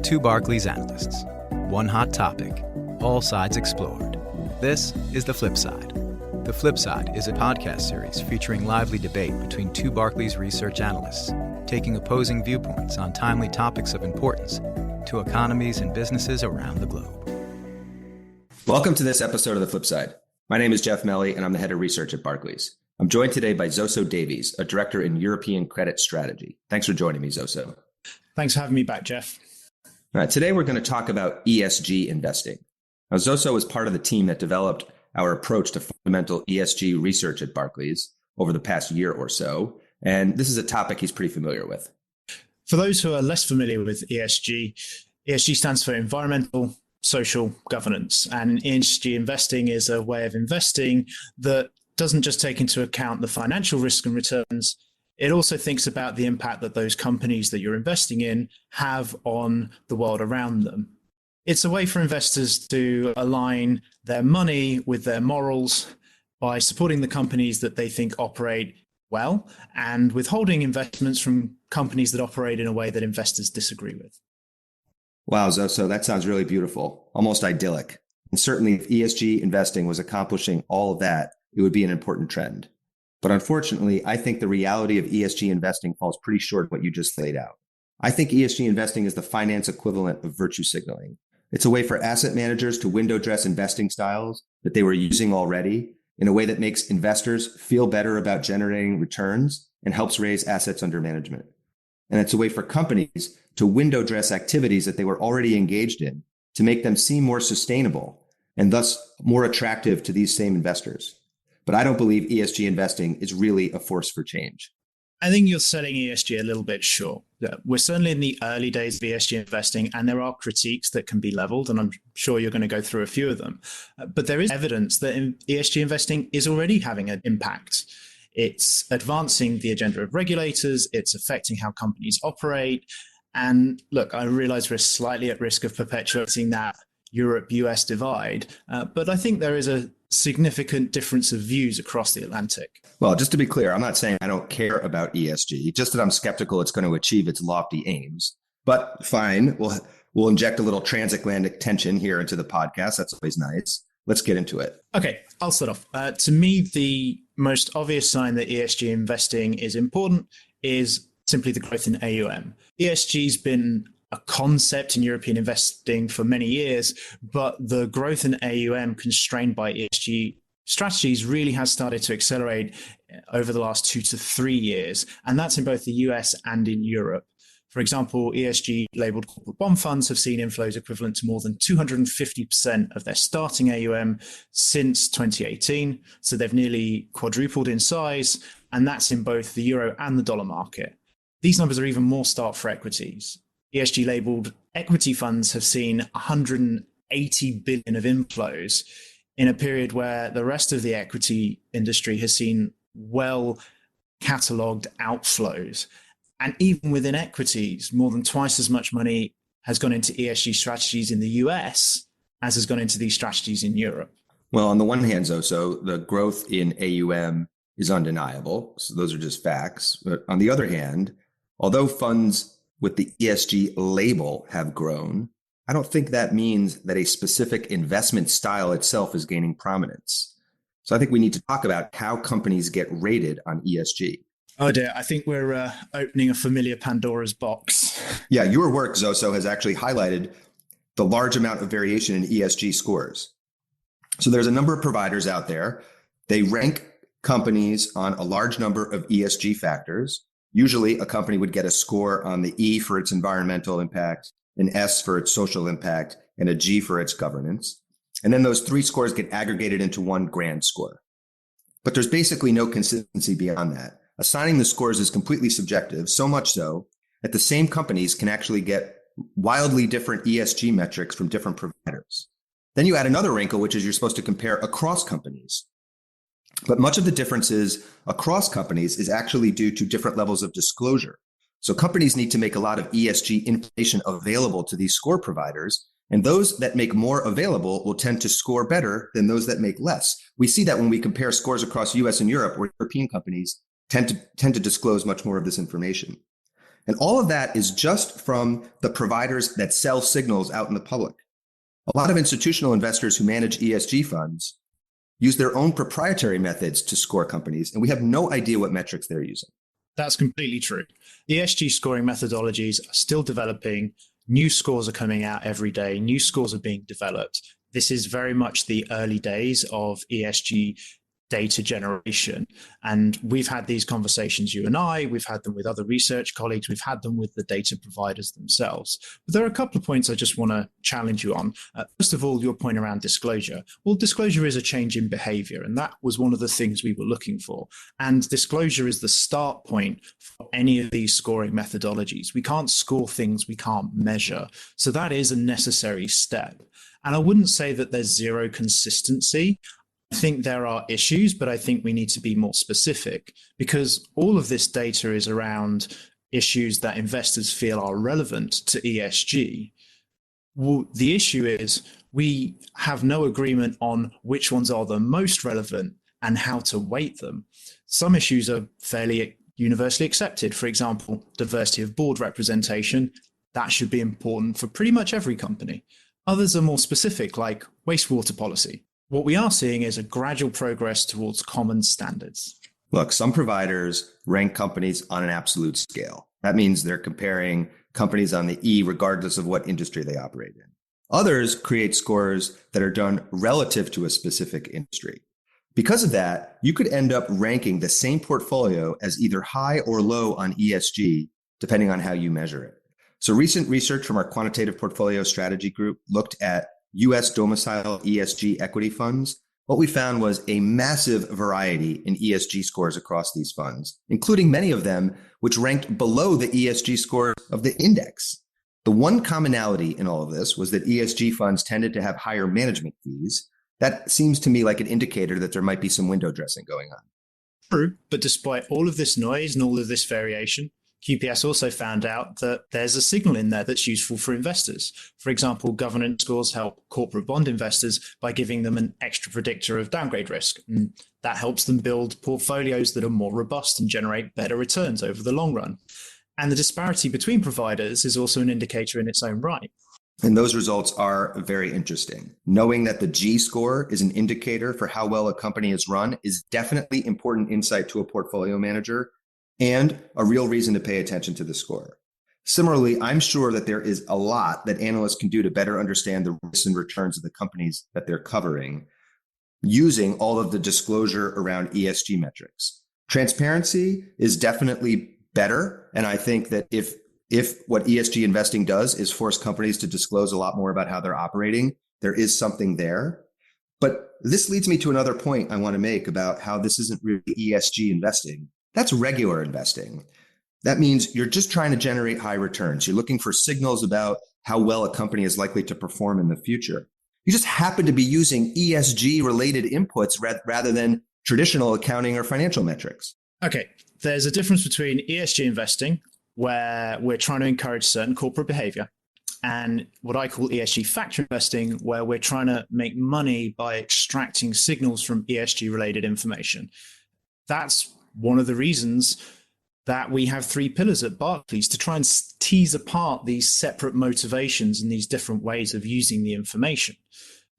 Two Barclays analysts, one hot topic, all sides explored. This is The Flip Side. The Flip Side is a podcast series featuring lively debate between two Barclays research analysts, taking opposing viewpoints on timely topics of importance to economies and businesses around the globe. Welcome to this episode of The Flip Side. My name is Jeff Meli, and I'm the head of research at Barclays. I'm joined today by Zoso Davies, a director in European credit strategy. Thanks for joining me, Zoso. Thanks for having me back, Jeff. All right, today we're going to talk about ESG investing. Now, Zoso is part of the team that developed our approach to fundamental ESG research at Barclays over the past year or so, and this is a topic he's pretty familiar with. For those who are less familiar with ESG, ESG stands for environmental, social, governance, and ESG investing is a way of investing that doesn't just take into account the financial risk and returns. It also thinks about the impact that those companies that you're investing in have on the world around them. It's a way for investors to align their money with their morals by supporting the companies that they think operate well and withholding investments from companies that operate in a way that investors disagree with. Wow, Zoso, that sounds really beautiful, almost idyllic. And certainly if ESG investing was accomplishing all of that, it would be an important trend. But unfortunately, I think the reality of ESG investing falls pretty short of what you just laid out. I think ESG investing is the finance equivalent of virtue signaling. It's a way for asset managers to window dress investing styles that they were using already in a way that makes investors feel better about generating returns and helps raise assets under management. And it's a way for companies to window dress activities that they were already engaged in to make them seem more sustainable and thus more attractive to these same investors. But I don't believe ESG investing is really a force for change. I think you're selling ESG a little bit short. We're certainly in the early days of ESG investing, and there are critiques that can be leveled, and I'm sure you're going to go through a few of them. But there is evidence that ESG investing is already having an impact. It's advancing the agenda of regulators. It's affecting how companies operate. And look, I realize we're slightly at risk of perpetuating that Europe-US divide, but I think there is a significant difference of views across the Atlantic. Well, just to be clear, I'm not saying I don't care about ESG, just that I'm skeptical it's going to achieve its lofty aims. But fine, we'll inject a little transatlantic tension here into the podcast. That's always nice. Let's get into it. Okay, I'll start off. To me, the most obvious sign that ESG investing is important is simply the growth in AUM. ESG's been a concept in European investing for many years, but the growth in AUM constrained by ESG strategies really has started to accelerate over the last 2 to 3 years. And that's in both the US and in Europe. For example, ESG labeled corporate bond funds have seen inflows equivalent to more than 250% of their starting AUM since 2018. So they've nearly quadrupled in size, and that's in both the euro and the dollar market. These numbers are even more stark for equities. ESG labeled equity funds have seen 180 billion of inflows in a period where the rest of the equity industry has seen well catalogued outflows. And even within equities, more than twice as much money has gone into ESG strategies in the US as has gone into these strategies in Europe. Well, on the one hand, Zoso, the growth in AUM is undeniable. So those are just facts. But on the other hand, although funds with the ESG label have grown, I don't think that means that a specific investment style itself is gaining prominence. So I think we need to talk about how companies get rated on ESG. Oh dear, I think we're opening a familiar Pandora's box. Yeah, your work, Zoso, has actually highlighted the large amount of variation in ESG scores. So there's a number of providers out there. They rank companies on a large number of ESG factors. Usually a company would get a score on the E for its environmental impact, an S for its social impact, and a G for its governance. And then those 3 scores get aggregated into one grand score. But there's basically no consistency beyond that. Assigning the scores is completely subjective, so much so that the same companies can actually get wildly different ESG metrics from different providers. Then you add another wrinkle, which is you're supposed to compare across companies. But much of the differences across companies is actually due to different levels of disclosure. So companies need to make a lot of ESG information available to these score providers, and those that make more available will tend to score better than those that make less. We see that when we compare scores across US and Europe, where European companies tend to disclose much more of this information. And all of that is just from the providers that sell signals out in the public. A lot of institutional investors who manage ESG funds use their own proprietary methods to score companies, and we have no idea what metrics they're using. That's completely true. ESG scoring methodologies are still developing. New scores are coming out every day. New scores are being developed. This is very much the early days of ESG data generation. And we've had these conversations, you and I, we've had them with other research colleagues, we've had them with the data providers themselves. But there are a couple of points I just want to challenge you on. First of all, your point around disclosure. Well, disclosure is a change in behavior, and that was one of the things we were looking for. And disclosure is the start point for any of these scoring methodologies. We can't score things we can't measure. So that is a necessary step. And I wouldn't say that there's zero consistency. I think there are issues, but I think we need to be more specific because all of this data is around issues that investors feel are relevant to ESG. Well, the issue is we have no agreement on which ones are the most relevant and how to weight them. Some issues are fairly universally accepted. For example, diversity of board representation, that should be important for pretty much every company. Others are more specific, like wastewater policy. What we are seeing is a gradual progress towards common standards. Look, some providers rank companies on an absolute scale. That means they're comparing companies on the E regardless of what industry they operate in. Others create scores that are done relative to a specific industry. Because of that, you could end up ranking the same portfolio as either high or low on ESG, depending on how you measure it. So recent research from our quantitative portfolio strategy group looked at US domicile ESG equity funds. What we found was a massive variety in ESG scores across these funds, including many of them which ranked below the ESG score of the index. The one commonality in all of this was that ESG funds tended to have higher management fees. That seems to me like an indicator that there might be some window dressing going on. True, but despite all of this noise and all of this variation, QPS also found out that there's a signal in there that's useful for investors. For example, governance scores help corporate bond investors by giving them an extra predictor of downgrade risk. And that helps them build portfolios that are more robust and generate better returns over the long run. And the disparity between providers is also an indicator in its own right. And those results are very interesting. Knowing that the G score is an indicator for how well a company is run is definitely important insight to a portfolio manager and a real reason to pay attention to the score. Similarly, I'm sure that there is a lot that analysts can do to better understand the risks and returns of the companies that they're covering using all of the disclosure around ESG metrics. Transparency is definitely better. And I think that if what ESG investing does is force companies to disclose a lot more about how they're operating, there is something there. But this leads me to another point I want to make about how this isn't really ESG investing. That's regular investing. That means you're just trying to generate high returns. You're looking for signals about how well a company is likely to perform in the future. You just happen to be using ESG related inputs rather than traditional accounting or financial metrics. Okay, there's a difference between ESG investing, where we're trying to encourage certain corporate behavior, and what I call ESG factor investing, where we're trying to make money by extracting signals from ESG related information. That's one of the reasons that we have three pillars at Barclays to try and tease apart these separate motivations and these different ways of using the information.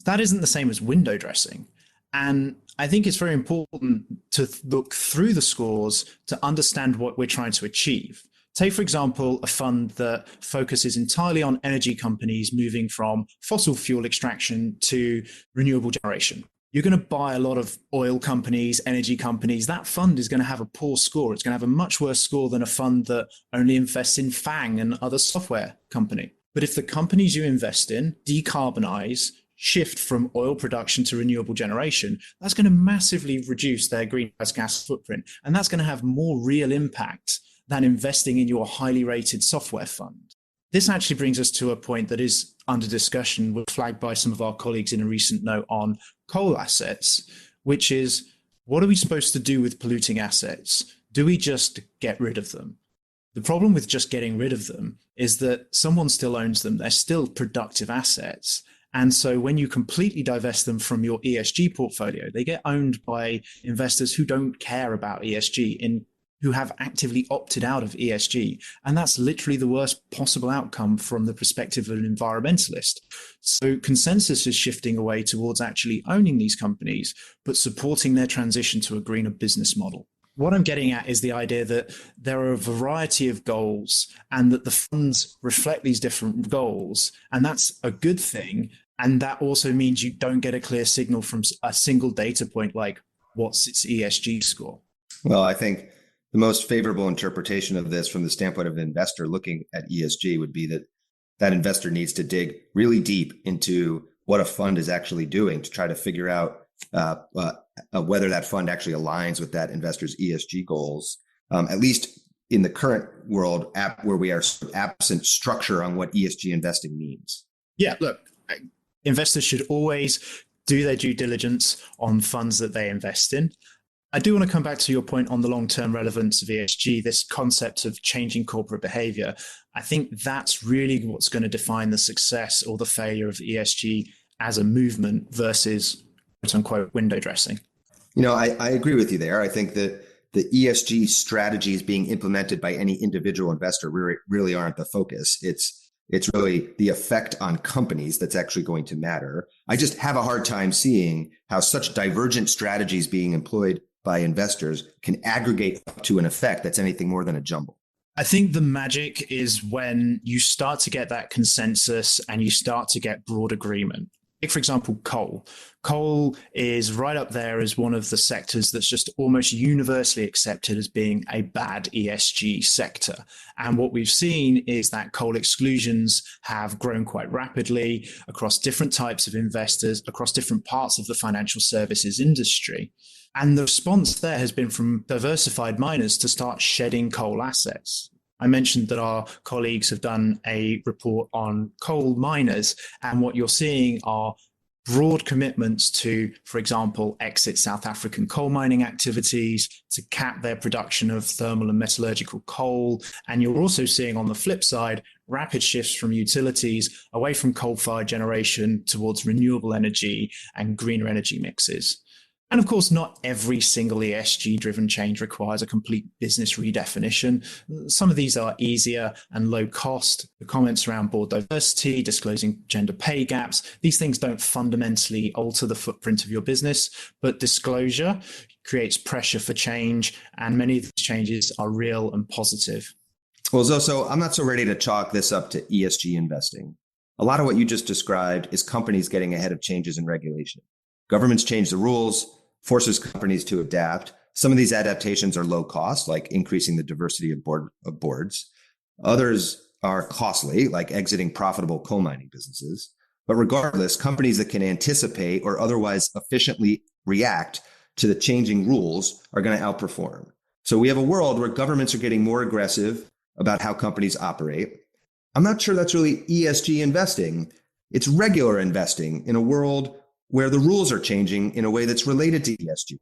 That isn't the same as window dressing. And I think it's very important to look through the scores to understand what we're trying to achieve. Take, for example, a fund that focuses entirely on energy companies moving from fossil fuel extraction to renewable generation. You're going to buy a lot of oil companies, energy companies. That fund is going to have a poor score. It's going to have a much worse score than a fund that only invests in FANG and other software company. But if the companies you invest in decarbonize, shift from oil production to renewable generation, that's going to massively reduce their greenhouse gas footprint. And that's going to have more real impact than investing in your highly rated software fund. This actually brings us to a point that is under discussion, was flagged by some of our colleagues in a recent note on coal assets, which is, what are we supposed to do with polluting assets? Do we just get rid of them? The problem with just getting rid of them is that someone still owns them. They're still productive assets. And so when you completely divest them from your ESG portfolio, they get owned by investors who don't care about ESG, who have actively opted out of ESG. And that's literally the worst possible outcome from the perspective of an environmentalist. So consensus is shifting away towards actually owning these companies, but supporting their transition to a greener business model. What I'm getting at is the idea that there are a variety of goals and that the funds reflect these different goals. And that's a good thing. And that also means you don't get a clear signal from a single data point like what's its ESG score. Well, I think the most favorable interpretation of this from the standpoint of an investor looking at ESG would be that that investor needs to dig really deep into what a fund is actually doing to try to figure out whether that fund actually aligns with that investor's ESG goals, at least in the current world where we are absent structure on what ESG investing means. Yeah, look, investors should always do their due diligence on funds that they invest in. I do want to come back to your point on the long-term relevance of ESG, this concept of changing corporate behavior. I think that's really what's going to define the success or the failure of ESG as a movement versus quote unquote window dressing. I agree with you there. I think that the ESG strategies being implemented by any individual investor really aren't the focus. It's really the effect on companies that's actually going to matter. I just have a hard time seeing how such divergent strategies being employed by investors can aggregate up to an effect that's anything more than a jumble. I think the magic is when you start to get that consensus and you start to get broad agreement. Take, for example, coal. Coal is right up there as one of the sectors that's just almost universally accepted as being a bad ESG sector. And what we've seen is that coal exclusions have grown quite rapidly across different types of investors, across different parts of the financial services industry. And the response there has been from diversified miners to start shedding coal assets. I mentioned that our colleagues have done a report on coal miners, and what you're seeing are broad commitments to, for example, exit South African coal mining activities, to cap their production of thermal and metallurgical coal. And you're also seeing on the flip side, rapid shifts from utilities away from coal-fired generation towards renewable energy and greener energy mixes. And of course, not every single ESG-driven change requires a complete business redefinition. Some of these are easier and low cost. The comments around board diversity, disclosing gender pay gaps, these things don't fundamentally alter the footprint of your business, but disclosure creates pressure for change, and many of these changes are real and positive. Well, Zoso, I'm not so ready to chalk this up to ESG investing. A lot of what you just described is companies getting ahead of changes in regulation. Governments change the rules, forces companies to adapt. Some of these adaptations are low cost, like increasing the diversity of boards. Others are costly, like exiting profitable coal mining businesses. But regardless, companies that can anticipate or otherwise efficiently react to the changing rules are going to outperform. So we have a world where governments are getting more aggressive about how companies operate. I'm not sure that's really ESG investing. It's regular investing in a world where the rules are changing in a way that's related to ESG.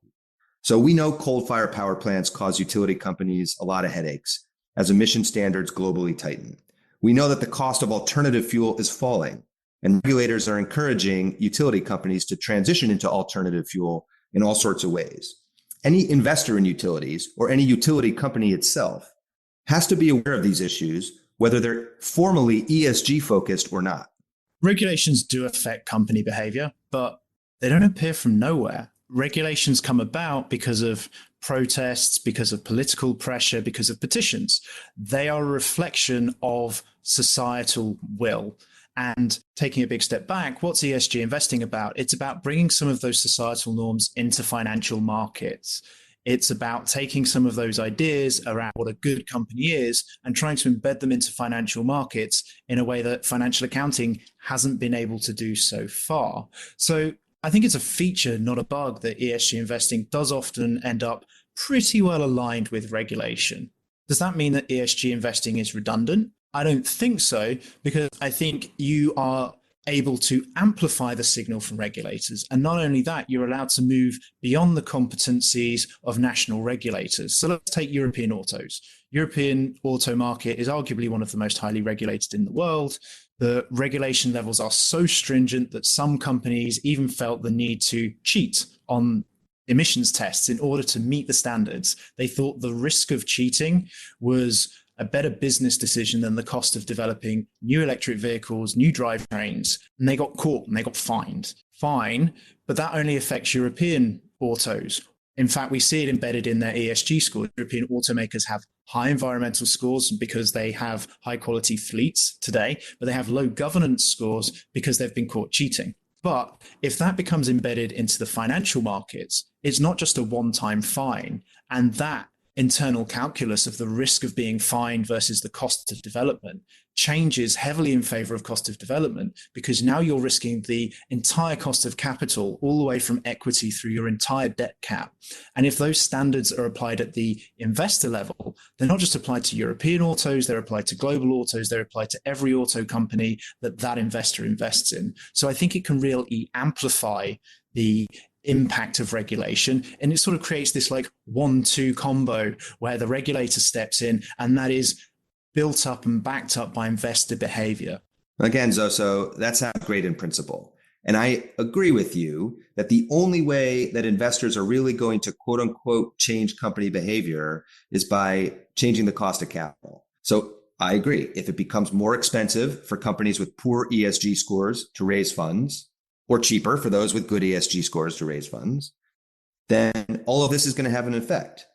So we know coal-fired power plants cause utility companies a lot of headaches as emission standards globally tighten. We know that the cost of alternative fuel is falling, and regulators are encouraging utility companies to transition into alternative fuel in all sorts of ways. Any investor in utilities or any utility company itself has to be aware of these issues, whether they're formally ESG focused or not. Regulations do affect company behavior, but they don't appear from nowhere. Regulations come about because of protests, because of political pressure, because of petitions. They are a reflection of societal will. And taking a big step back, what's ESG investing about? It's about bringing some of those societal norms into financial markets. It's about taking some of those ideas around what a good company is and trying to embed them into financial markets in a way that financial accounting hasn't been able to do so far. So I think it's a feature, not a bug, that ESG investing does often end up pretty well aligned with regulation. Does that mean that ESG investing is redundant? I don't think so, because I think you are able to amplify the signal from regulators. And not only that, you're allowed to move beyond the competencies of national regulators. So let's take European autos. European auto market is arguably one of the most highly regulated in the world. The regulation levels are so stringent that some companies even felt the need to cheat on emissions tests in order to meet the standards. They thought the risk of cheating was a better business decision than the cost of developing new electric vehicles, new drivetrains. And they got caught and they got fined. Fine, but that only affects European autos. In fact, we see it embedded in their ESG scores. European automakers have high environmental scores because they have high quality fleets today, but they have low governance scores because they've been caught cheating. But if that becomes embedded into the financial markets, it's not just a one-time fine. And that internal calculus of the risk of being fined versus the cost of development changes heavily in favor of cost of development, because now you're risking the entire cost of capital all the way from equity through your entire debt cap. And if those standards are applied at the investor level, they're not just applied to European autos, they're applied to global autos, they're applied to every auto company that investor invests in. So I think it can really amplify the impact of regulation, and it sort of creates this like 1-2 combo where the regulator steps in, and that is built up and backed up by investor behavior. Again, Zoso, that sounds great in principle. And I agree with you that the only way that investors are really going to quote unquote change company behavior is by changing the cost of capital. So I agree. If it becomes more expensive for companies with poor ESG scores to raise funds, or cheaper for those with good ESG scores to raise funds, then all of this is going to have an effect.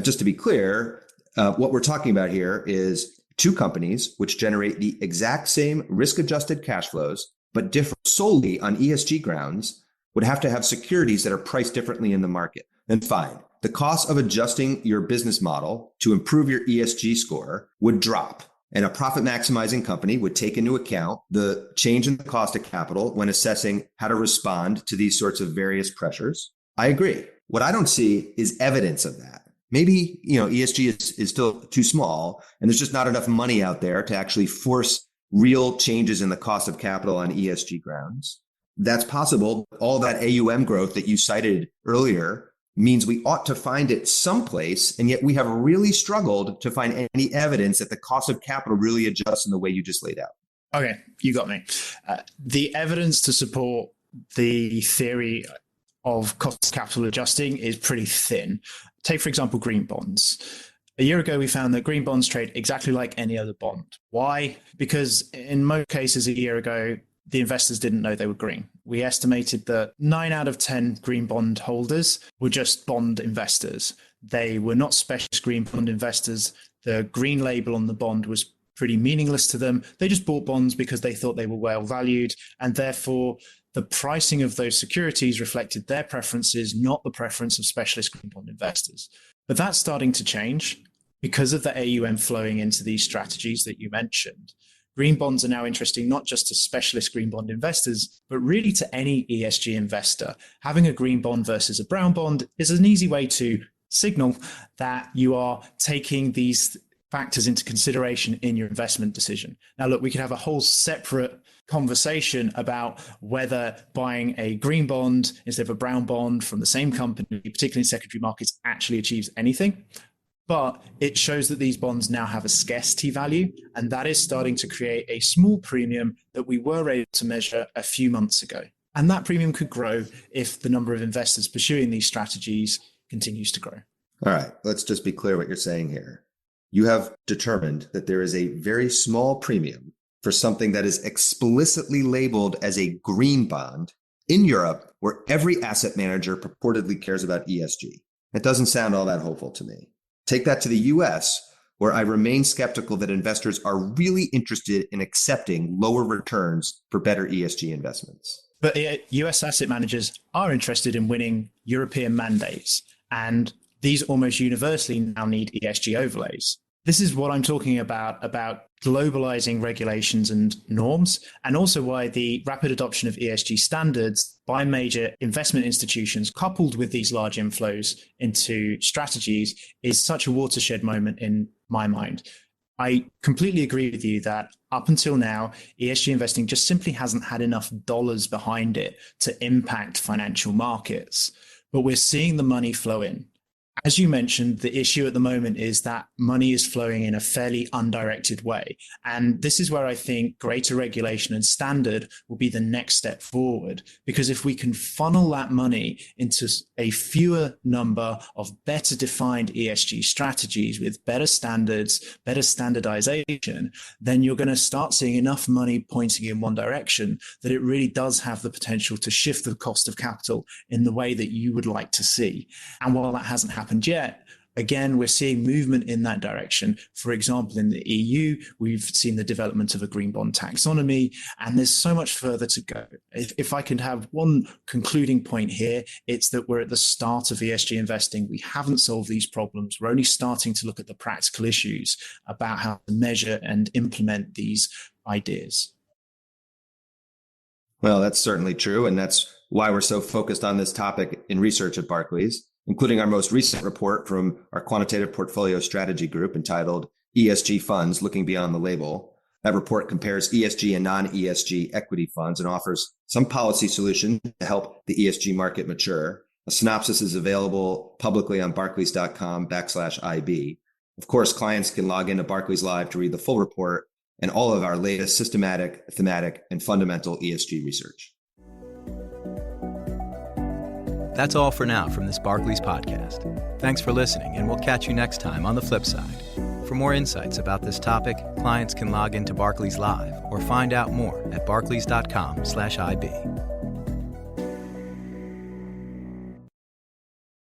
Just to be clear, what we're talking about here is two companies which generate the exact same risk-adjusted cash flows, but differ solely on ESG grounds, would have to have securities that are priced differently in the market. Then fine, the cost of adjusting your business model to improve your ESG score would drop. And a profit maximizing company would take into account the change in the cost of capital when assessing how to respond to these sorts of various pressures. I agree. What I don't see is evidence of that. Maybe, ESG is still too small, and there's just not enough money out there to actually force real changes in the cost of capital on ESG grounds. That's possible. All that AUM growth that you cited earlier means we ought to find it someplace, and yet we have really struggled to find any evidence that the cost of capital really adjusts in the way you just laid out. Okay, you got me. The evidence to support the theory of cost of capital adjusting is pretty thin. Take, for example, green bonds. A year ago, we found that green bonds trade exactly like any other bond. Why? Because in most cases a year ago, the investors didn't know they were green. We estimated that 9 out of 10 green bond holders were just bond investors. They were not specialist green bond investors. The green label on the bond was pretty meaningless to them. They just bought bonds because they thought they were well valued, and therefore the pricing of those securities reflected their preferences, not the preference of specialist green bond investors. But that's starting to change because of the AUM flowing into these strategies that you mentioned. Green bonds are now interesting not just to specialist green bond investors, but really to any ESG investor. Having a green bond versus a brown bond is an easy way to signal that you are taking these factors into consideration in your investment decision. Now, look, we could have a whole separate conversation about whether buying a green bond instead of a brown bond from the same company, particularly in secondary markets, actually achieves anything. But it shows that these bonds now have a scarcity value, and that is starting to create a small premium that we were able to measure a few months ago. And that premium could grow if the number of investors pursuing these strategies continues to grow. All right, let's just be clear what you're saying here. You have determined that there is a very small premium for something that is explicitly labeled as a green bond in Europe, where every asset manager purportedly cares about ESG. It doesn't sound all that hopeful to me. Take that to the US, where I remain skeptical that investors are really interested in accepting lower returns for better ESG investments. But US asset managers are interested in winning European mandates, and these almost universally now need ESG overlays. This is what I'm talking about globalizing regulations and norms, and also why the rapid adoption of ESG standards by major investment institutions, coupled with these large inflows into strategies, is such a watershed moment in my mind. I completely agree with you that up until now, ESG investing just simply hasn't had enough dollars behind it to impact financial markets. But we're seeing the money flow in. As you mentioned, the issue at the moment is that money is flowing in a fairly undirected way. And this is where I think greater regulation and standard will be the next step forward. Because if we can funnel that money into a fewer number of better defined ESG strategies with better standards, better standardization, then you're going to start seeing enough money pointing in one direction that it really does have the potential to shift the cost of capital in the way that you would like to see. And while that hasn't happened yet, again, we're seeing movement in that direction. For example, in the EU, we've seen the development of a green bond taxonomy, and there's so much further to go. If I can have one concluding point here, it's that we're at the start of ESG investing. We haven't solved these problems. We're only starting to look at the practical issues about how to measure and implement these ideas. Well, that's certainly true. And that's why we're so focused on this topic in research at Barclays, including our most recent report from our quantitative portfolio strategy group entitled ESG Funds Looking Beyond the Label. That report compares ESG and non-ESG equity funds and offers some policy solutions to help the ESG market mature. A synopsis is available publicly on barclays.com/IB. Of course, clients can log into Barclays Live to read the full report and all of our latest systematic, thematic, and fundamental ESG research. That's all for now from this Barclays podcast. Thanks for listening, and we'll catch you next time on the flip side. For more insights about this topic, clients can log into Barclays Live or find out more at barclays.com/IB.